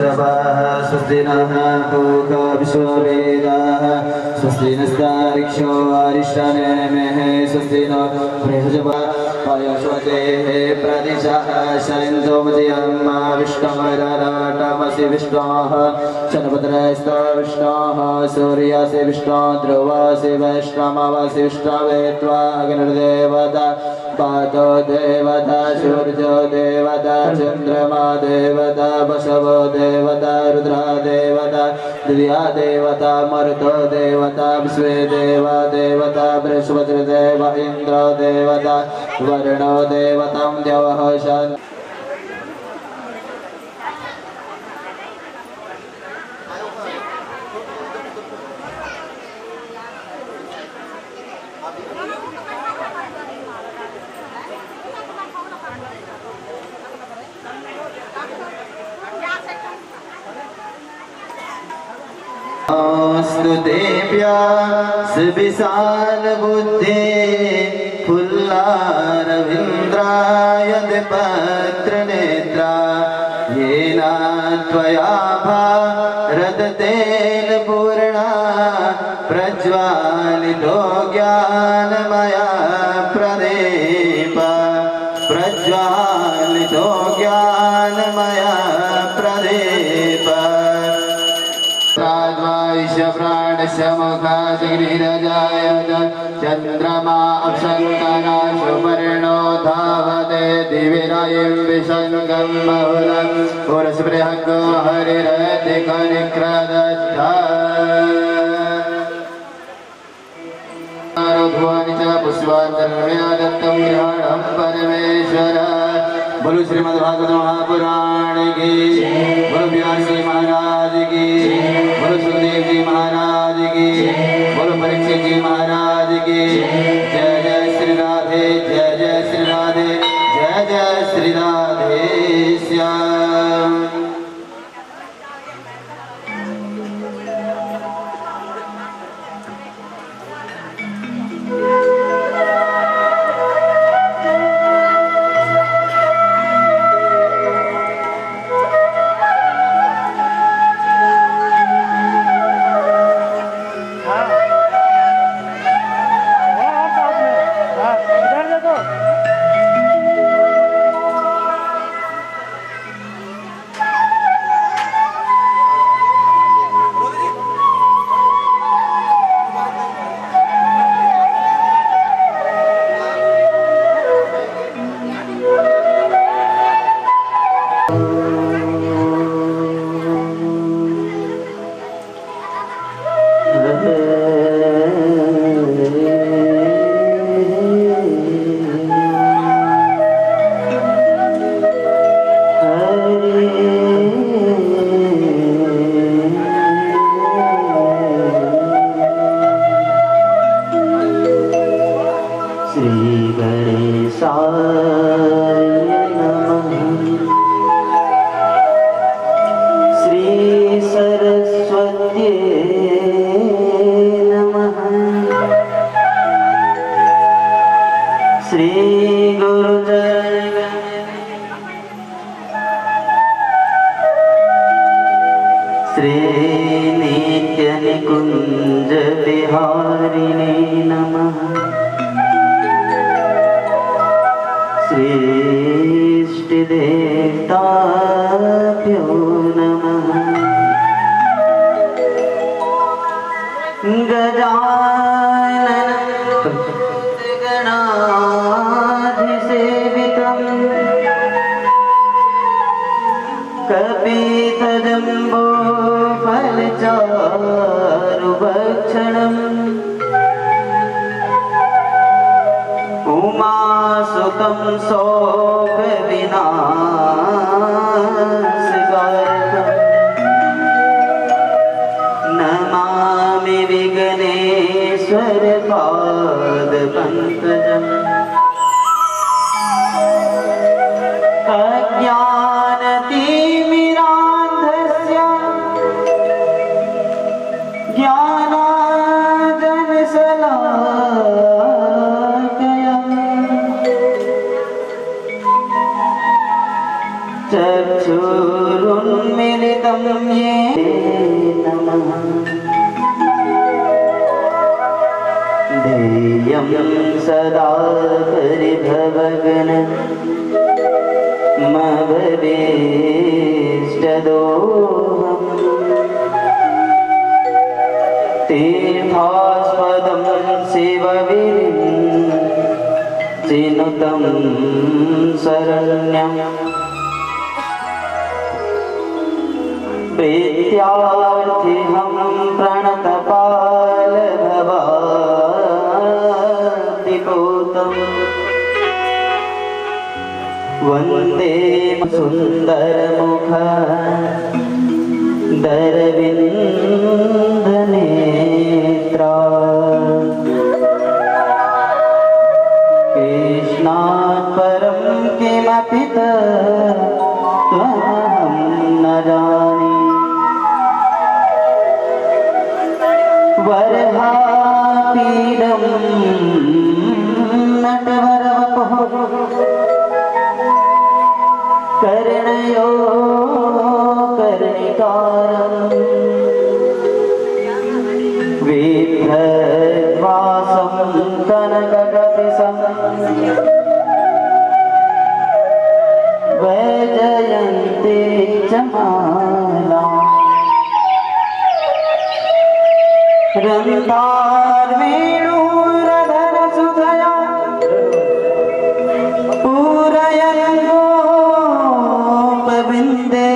स्वस्ति नः पूषा विश्ववेदाः स्वस्ति नस्तार्क्ष्यो अरिष्टनेमिः स्वस्ति नो बृहस्पतिः पयस्वतेः प्रदिशः शनिन्दोमधियम्मा विष्णुर्ललाटमसि विष्णोः शनभद्रस्तो विष्णोः सूर्यसि विष्णो ध्रुवसि वैष्णवसि विष्णवे त्वा अग्निर्देवता पादो देवता सूर्यो देवता चन्द्रमा देवता वसवो देवता रुद्रा देवता दिव्या देवता मरुतो देवता विश्वे देवा देवता बृहस्पतिर्देव इन्द्रो देवता वरुणो देवतां द्यवः शान्ति स्तुतेभ्या सुविशाल बुद्धे फुल्लारविन्द्राय पत्र नेत्रा येन त्वया भारततेन पूर्णा प्रज्वालितो ज्ञानमया प्रदीप प्रज्वालितो ज्ञानमया प्रदीप प्राणस्य मुखाजगिरिरजायत चन्द्रमा अप्सङ्करा सुपर्णो धावते दिविरयं विसङ्गं बहुलं पुरस्पृहको हरिरतिकनिक्रदत्ता भुवनि च पुष्पान्तर्मया दत्तं ग्रहणं परमेश्वर बोलो श्रीमद्भागवत महापुराण की बोलो व्यास जी महाराज की बोलो सुखदेव जी महाराज की बोलो परीक्षित जी महाराज की जय जय श्री राधे जय जय श्री राधे जय जय श्री राधे श्याम श्रीनित्यनिकुञ्ज विहारिणे नमः श्रीष्टिदेवताभ्यो नमः गजाननं गणाधिसेवितं कपितजम्बो फलचारुभक्षणम् उमासुतं शोकविनाशकारकम् नमामि विघ्नेश्वर पादपङ्कजम् अज्ञानतिमिरान्धस्य ज्ञानाञ्जनशलाकया गम्ये नमः। ध्येयं सदा परिभवगन मभवेष्टदोहम्। तीर्थास्पदं शिवविचिनुतं शरण्यम्। प्रीत्यार्थिहं प्रणतपालभवादिपूतम्। वन्दे सुन्दरमुख दरविन्दनेत्रा। कृष्णात् परं किमपि त्वमहं न जाने। वरहापीडं नटवरवपुः कर्णयो कर्णिकारम्। बिभ्रद्वासं कनकगपिसं वैजयन्ती च माला। रन्ध्रार्वेणुरधरसुधया पूरयन् गोपवृन्दे।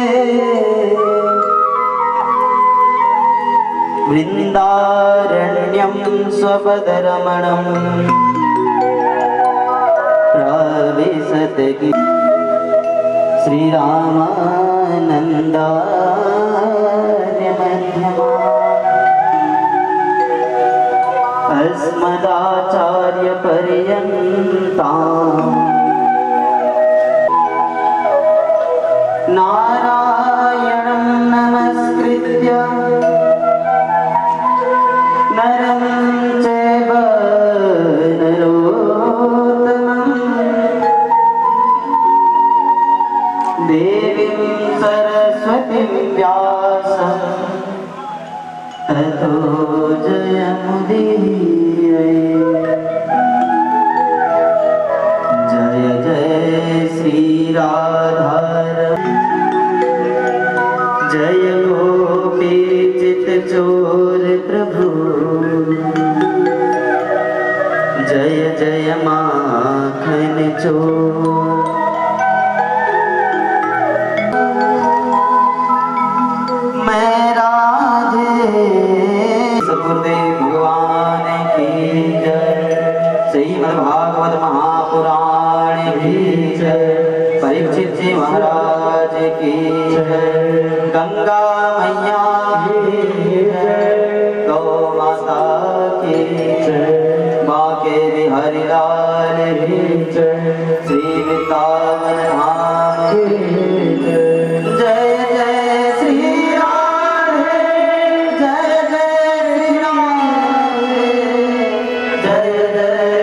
वृन्दारण्यं स्वपदरमणं प्रविशत श्रीरामानन्दार्य मध्यमा। अस्मदाचार्य पर्यन्ताम् नारायणं नमस्कृत्य नरं चैव नरोत्तमं। देवीं सरस्वतीं व्यासं ततो जयमुदीरये। जय जय श्रीराधारमण जय गोपीचितचोर प्रभु। जय जय माखन चोर। मैं राधे सतगुरुदेव भगवान की जय। श्रीमद्भागवत महापुराण की जय। परीक्षित जी महाराज की जय। गंगा मैया की जय। गौ माता की जय। बाके बिहारी लाल की जय। श्री वृंदावन धाम की जय। जय जय श्री राधे जय जय श्री राधे जय जय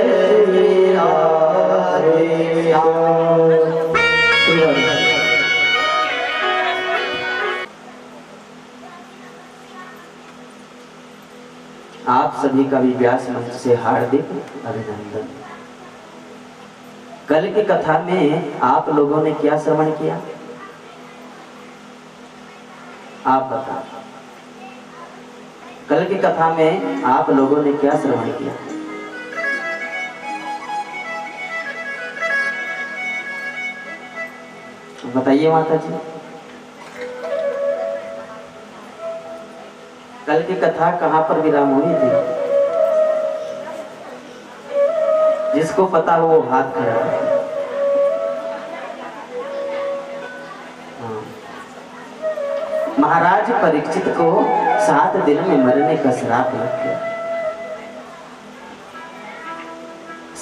श्री राधे श्याम। आप सभी का भी व्यास मंच से हार्दिक अभिनंदन। कल की कथा में आप लोगों ने क्या श्रवण किया? आप बताओ, कल की कथा में आप लोगों ने क्या श्रवण किया? बताइए माता जी। कल की कथा कहाँ पर विराम हुई थी? जिसको पता हो वो हाथ खड़ा करे। महाराज परीक्षित को 7 दिन में मरने का श्राप लग गया।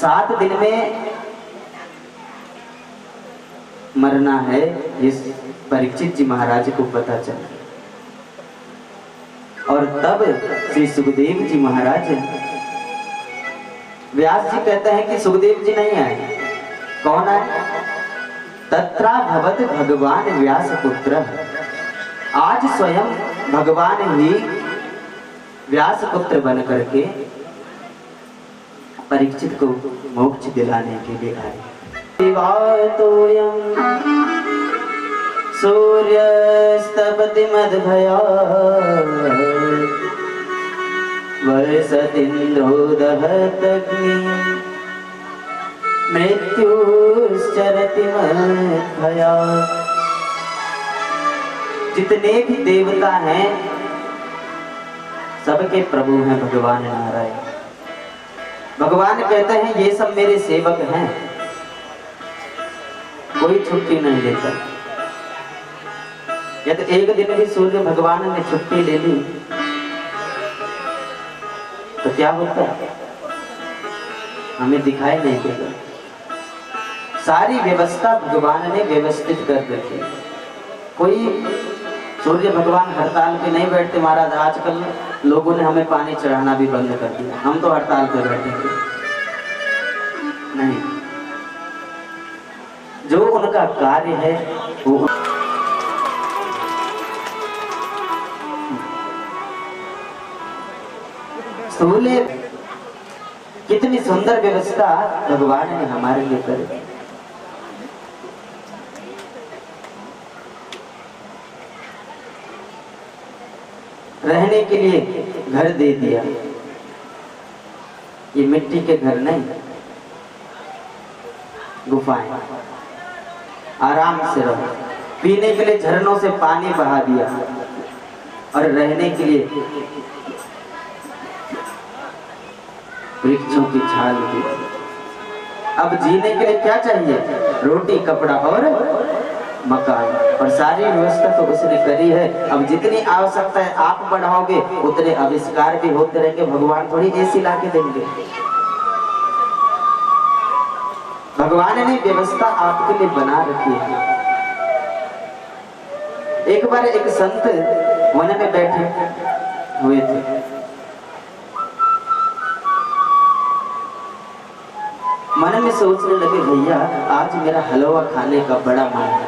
7 दिन में मरना है, इस परीक्षित जी महाराज को पता चला। और तब श्री सुखदेव जी महाराज, व्यास जी कहते हैं कि सुखदेव जी नहीं आए। कौन आए? तत्रा भवत भगवान व्यास पुत्र। आज स्वयं भगवान ही व्यास पुत्र बन करके परीक्षित को मोक्ष दिलाने के लिए आए। सूर्यस्तपति मद्भया वर्षतीन्द्रो दहतग्नि मृत्युश्चरति मद्भया। जितने भी देवता हैं सबके प्रभु हैं भगवान नारायण। भगवान कहते हैं ये सब मेरे सेवक हैं, कोई छुट्टी नहीं देता। यदि एक दिन भी सूर्य भगवान ने छुट्टी ले ली तो क्या होता है, हमें दिखाई नहीं देगा। सारी व्यवस्था भगवान ने व्यवस्थित कर रखी। कोई सूर्य भगवान हड़ताल पे नहीं बैठते महाराज। आजकल लोगों ने हमें पानी चढ़ाना भी बंद कर दिया, हम तो हड़ताल पे बैठेंगे नहीं। जो उनका कार्य है वो सूर्य, कितनी सुंदर व्यवस्था भगवान ने हमारे लिए करी। रहने के लिए घर दे दिया, ये मिट्टी के घर नहीं, गुफाएं, आराम से रहो। पीने के लिए झरनों से पानी बहा दिया और रहने के लिए वृक्षों की छाल दी। अब जीने के लिए क्या चाहिए, रोटी कपड़ा और मकान, और सारी व्यवस्था तो उसने करी है। अब जितनी आवश्यकता है आप बढ़ाओगे उतने आविष्कार भी होते रहेंगे। भगवान थोड़ी एसी ला के देंगे, भगवान ने व्यवस्था आपके लिए बना रखी है। एक बार एक संत वन में बैठे हुए थे, मन में सोचने लगे भैया आज मेरा हलवा खाने का बड़ा मन है,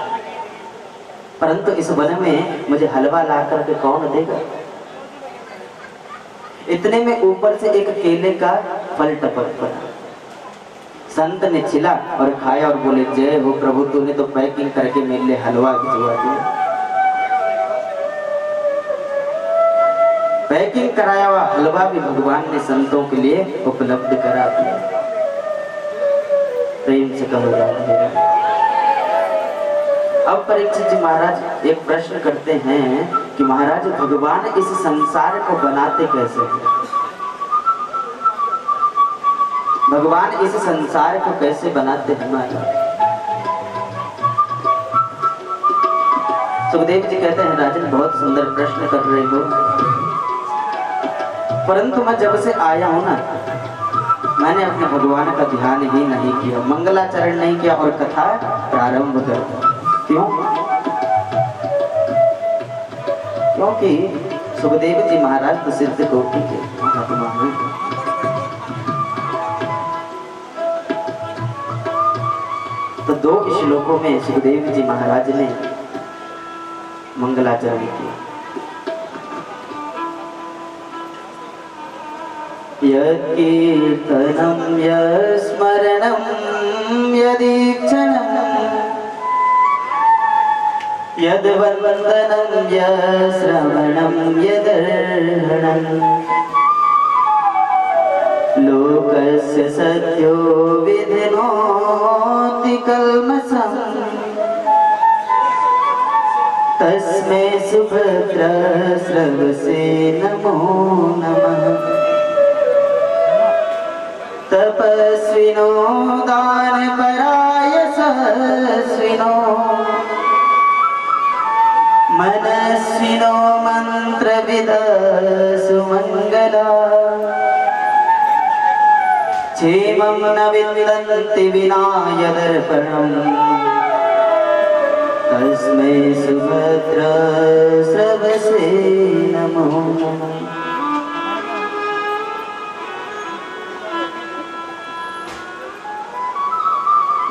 परंतु इस वन में मुझे हलवा ला करके कौन देगा। इतने में ऊपर से एक केले का फल टपक पड़ा। संत ने छिला और खाया और बोले जय हो प्रभु, तूने तो पैकिंग करके मेरे लिए हलवा भिजवा दिया। पैकिंग कराया हुआ हलवा भी भगवान ने संतों के लिए उपलब्ध करा दिया। प्रेम से कहो जाए। अब परीक्षित जी महाराज एक प्रश्न करते हैं कि महाराज भगवान इस संसार को बनाते कैसे हैं? भगवान इस संसार को कैसे बनाते हैं महाराज? सुखदेव जी कहते हैं राजन बहुत सुंदर प्रश्न कर रहे हो, परंतु मैं जब से आया हूं ना मैंने अपने भगवान का ध्यान ही नहीं किया, मंगलाचरण नहीं किया और कथा प्रारंभ कर दिया। क्यों? क्योंकि सुखदेव जी महाराज तो सिद्ध कोटि के महात्मा हैं। तो 2 श्लोकों में सुखदेव जी महाराज ने मंगलाचरण किया। यत्कीर्तनं यस्मरणं यदीक्षणं यद्वन्दनं यश्रवणं यदर्हणं लोकस्य सद्यो विधिनोति कल्मषं तस्मै सुभद्राश्रवसे नमो नमः। तपस्विनो दानपराय सहस्विनो मनस्विनो मंत्रविद सुमंगला क्षेमं न विन्दन्ति विना यदर्पणम् तस्मै सुभद्राश्रवसे नमो नमः।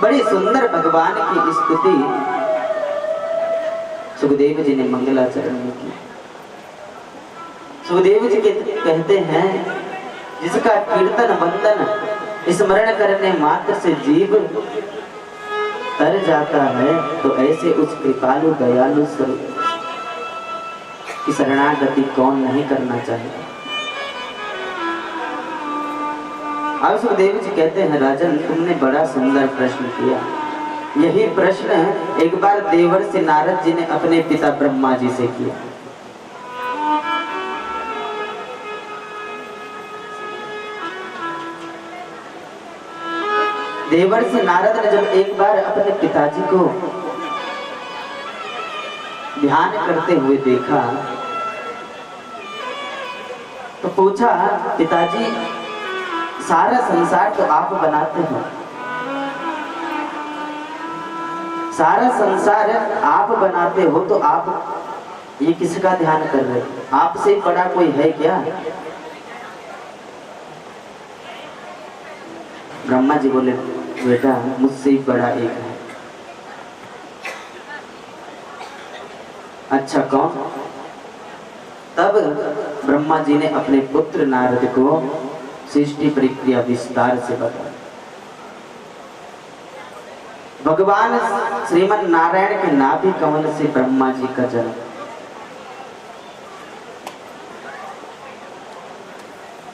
बड़ी सुंदर भगवान की स्तुति सुखदेव जी ने मंगलाचरण में किया। सुखदेव जी कहते हैं जिसका कीर्तन वंदन स्मरण करने मात्र से जीव तर जाता है, तो ऐसे उस कृपालु दयालु स्वरूप की शरणागति कौन नहीं करना चाहेगा। अब सुखदेव जी कहते हैं राजन, तुमने बड़ा सुंदर प्रश्न किया। यही प्रश्न एक बार देवर्षि नारद जी ने अपने पिता ब्रह्मा जी से किया। देवर्षि नारद ने जब एक बार अपने पिताजी को ध्यान करते हुए देखा तो पूछा, पिताजी सारा संसार तो आप बनाते हो, सारा संसार आप बनाते हो, तो आप ये किसका ध्यान कर रहे हो? आपसे बड़ा कोई है क्या? ब्रह्मा जी बोले, बेटा मुझसे बड़ा एक है। अच्छा कौन? तब ब्रह्मा जी ने अपने पुत्र नारद को सृष्टि प्रक्रिया विस्तार से बताया। भगवान श्रीमन नारायण के नाभि कमल से ब्रह्मा जी का जन्म।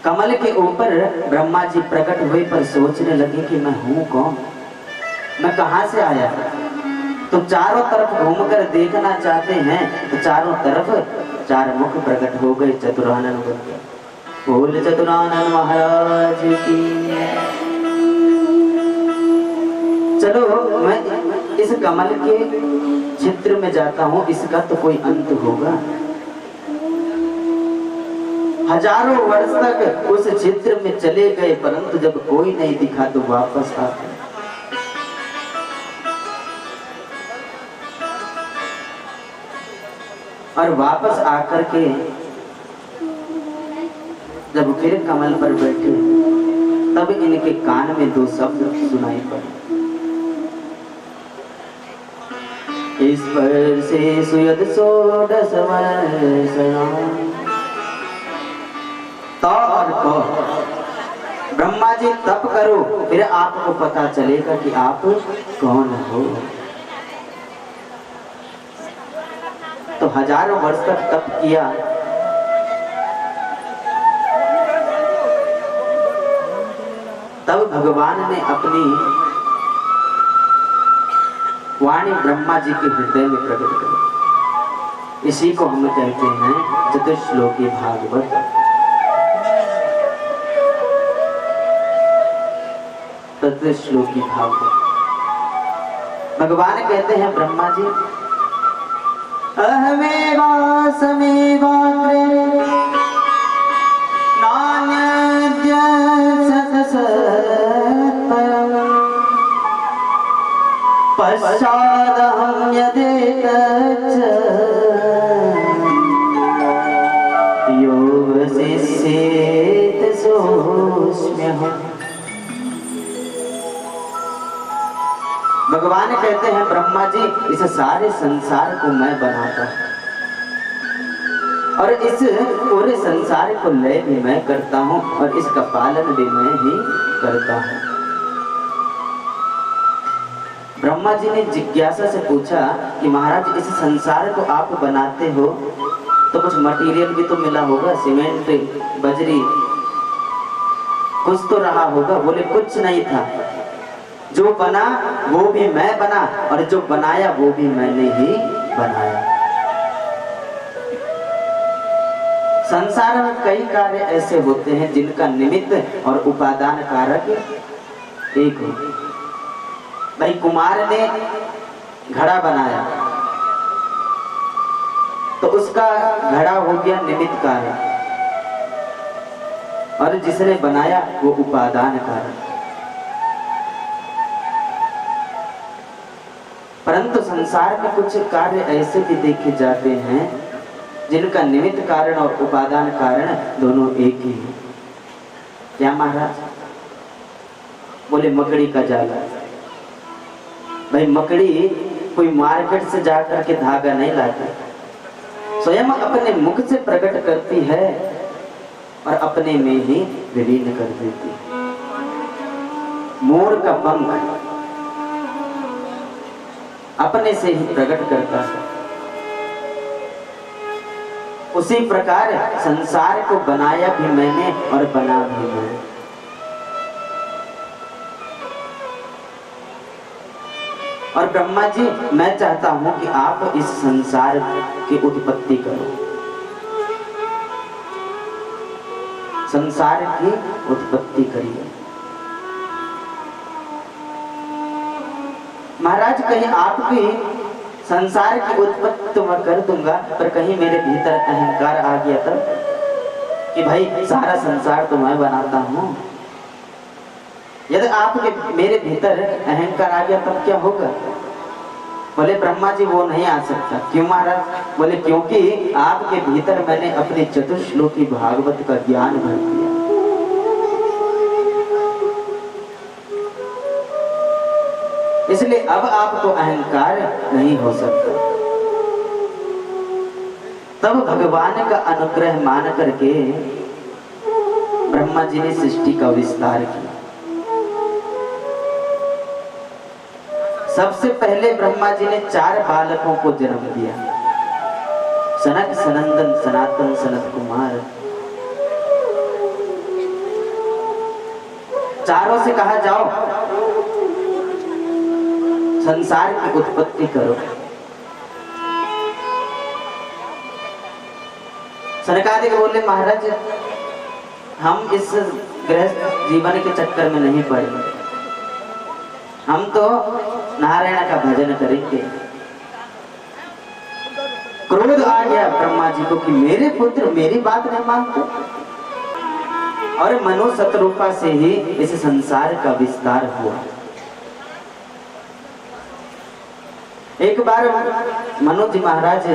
कमल के ऊपर ब्रह्मा जी प्रकट हुए पर सोचने लगे कि मैं हूं कौन, मैं कहां से आया। तो चारों तरफ घूमकर देखना चाहते हैं तो चारों तरफ चार मुख प्रकट हो गए, चतुरानन बन गए। बोल चतुरानन महाराज की। चलो मैं इस कमल के चित्र में जाता हूं, इसका तो कोई अंत होगा। हजारों वर्ष तक उस चित्र में चले गए, परंतु जब कोई नहीं दिखा तो वापस आते। और वापस आकर के जब फिर कमल पर बैठे तब इनके कान में दो शब्द सुनाई पड़े। ईश्वर से सुयद षोडश और ब्रह्मा जी तप करो, फिर आपको पता चलेगा कि आप कौन हो। तो हजारों वर्ष तक तप किया। तब भगवान ने अपनी वाणी ब्रह्मा जी के हृदय में प्रकट करी। इसी को हम कहते हैं चतुश्लोकी भागवत। चतुश्लोकी भागवत भगवान कहते हैं ब्रह्मा जी, अहमेवासमेवाग्रे नान्यद्य सतसत्परम् पश्चादहं यदेतच्च यो वसिष्येत सोऽस्म्यहम्। भगवान कहते हैं ब्रह्मा जी, इस सारे संसार को मैं बनाता हूं और इस पूरे संसार को लय भी मैं करता हूं और इसका पालन भी मैं ही करता हूं। ब्रह्मा जी ने जिज्ञासा से पूछा कि महाराज इस संसार को आप बनाते हो तो कुछ मटेरियल भी तो मिला होगा, सीमेंट बजरी कुछ तो रहा होगा। बोले कुछ नहीं था, जो बना वो भी मैं बना और जो बनाया वो भी मैंने ही बनाया। संसार में कई कार्य ऐसे होते हैं जिनका निमित्त और उपादान कारक एक हो। भाई कुमार ने घड़ा बनाया तो उसका घड़ा हो गया निमित्त कारक और जिसने बनाया वो उपादान कारक। परंतु संसार में कुछ कार्य ऐसे भी देखे जाते हैं जिनका निमित्त कारण और उपादान कारण दोनों एक ही है। क्या महाराज? बोले मकड़ी का जाला। भाई मकड़ी कोई मार्केट से जाकर के धागा नहीं लाती, स्वयं अपने मुख से प्रकट करती है और अपने में ही विलीन कर देती है। मोर का पंख अपने से ही प्रकट करता है, उसी प्रकार संसार को बनाया भी मैंने और बना भी मैंने। और ब्रह्मा जी, मैं चाहता हूं कि आप इस संसार की उत्पत्ति करो, संसार की उत्पत्ति करिए। महाराज, कहीं आप भी संसार की उत्पत्ति तो मैं कर दूंगा, पर कहीं मेरे भीतर अहंकार आ गया तब कि भाई सारा संसार तो मैं बनाता हूं। यदि आपके मेरे भीतर अहंकार आ गया तब क्या होगा? बोले ब्रह्मा जी वो नहीं आ सकता। क्यों महाराज? बोले क्योंकि आपके भीतर मैंने अपने चतुश्लोकी भागवत का ज्ञान भर दिया। इसलिए अब आपको अहंकार नहीं हो सकता। तब भगवान का अनुग्रह मान करके ब्रह्मा जी ने सृष्टि का विस्तार किया। सबसे पहले ब्रह्मा जी ने 4 बालकों को जन्म दिया, सनक, सनंदन, सनातन, सनत कुमार। चारों से कहा जाओ संसार की उत्पत्ति करो। सनकादिक बोले महाराज हम इस गृहस्थ जीवन के चक्कर में नहीं पड़े, हम तो नारायण का भजन करेंगे। क्रोध आ गया ब्रह्मा जी को कि मेरे पुत्र मेरी बात नहीं मानते, और मनु शतरूपा से ही इस संसार का विस्तार हुआ। एक बार मनु जी महाराज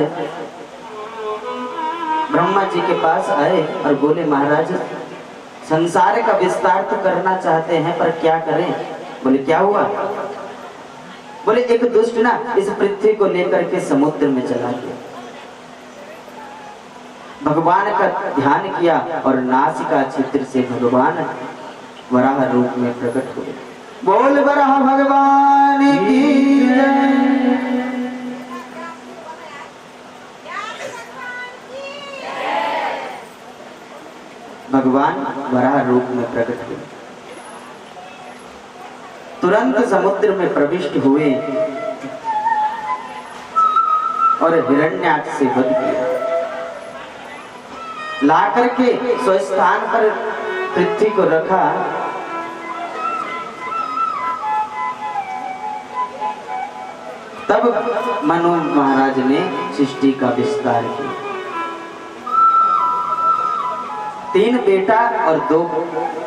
ब्रह्मा जी के पास आए और बोले महाराज संसार का विस्तार तो करना चाहते हैं पर क्या करें? बोले क्या हुआ? बोले एक दुष्ट ना इस पृथ्वी को लेकर के समुद्र में चला गया। भगवान का ध्यान किया और नासिका छिद्र से भगवान वराह रूप में प्रकट हुए। बोल वराह भगवान की जय। भगवान वराह रूप में प्रकट हुए, तुरंत समुद्र में प्रविष्ट हुए और हिरण्याक्ष से वध किया। लाकर के स्वस्थान पर पृथ्वी को रखा। तब मनु महाराज ने सृष्टि का विस्तार किया। 3 बेटा और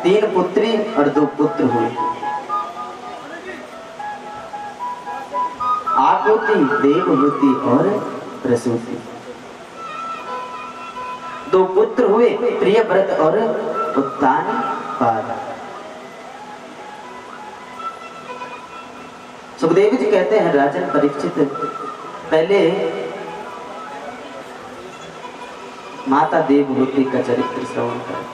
3 पुत्री और 2 पुत्र हुए। आकुति, देवहूति और प्रसूति। 2 पुत्र हुए, प्रियव्रत और उत्तानपाद। सुखदेव जी कहते हैं राजन परीक्षित, पहले माता देवहूति का चरित्र श्रवण कर।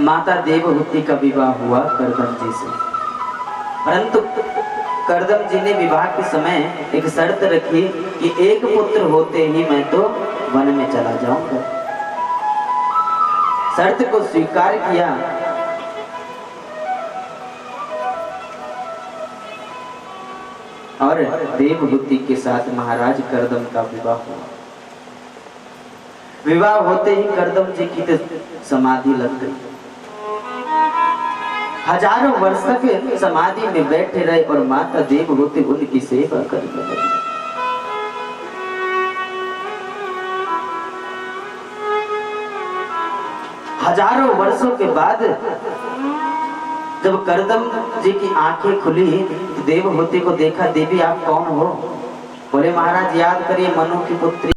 माता देवहूति का विवाह हुआ करदम जी से, परंतु करदम जी ने विवाह के समय एक शर्त रखी कि 1 पुत्र होते ही मैं तो वन में चला जाऊंगा। शर्त को स्वीकार किया। और देवहूति के साथ महाराज करदम का विवाह हुआ। विवाह होते ही करदम जी की समाधि लग गई। हजारों वर्ष तक समाधि में बैठे रहे और माता देवहूति उनकी सेवा करने लगी। हजारों वर्षों के बाद जब करदम जी की आंखें खुली तो देवहूति को देखा। देवी आप कौन हो? बोले महाराज याद करिए मनु की पुत्री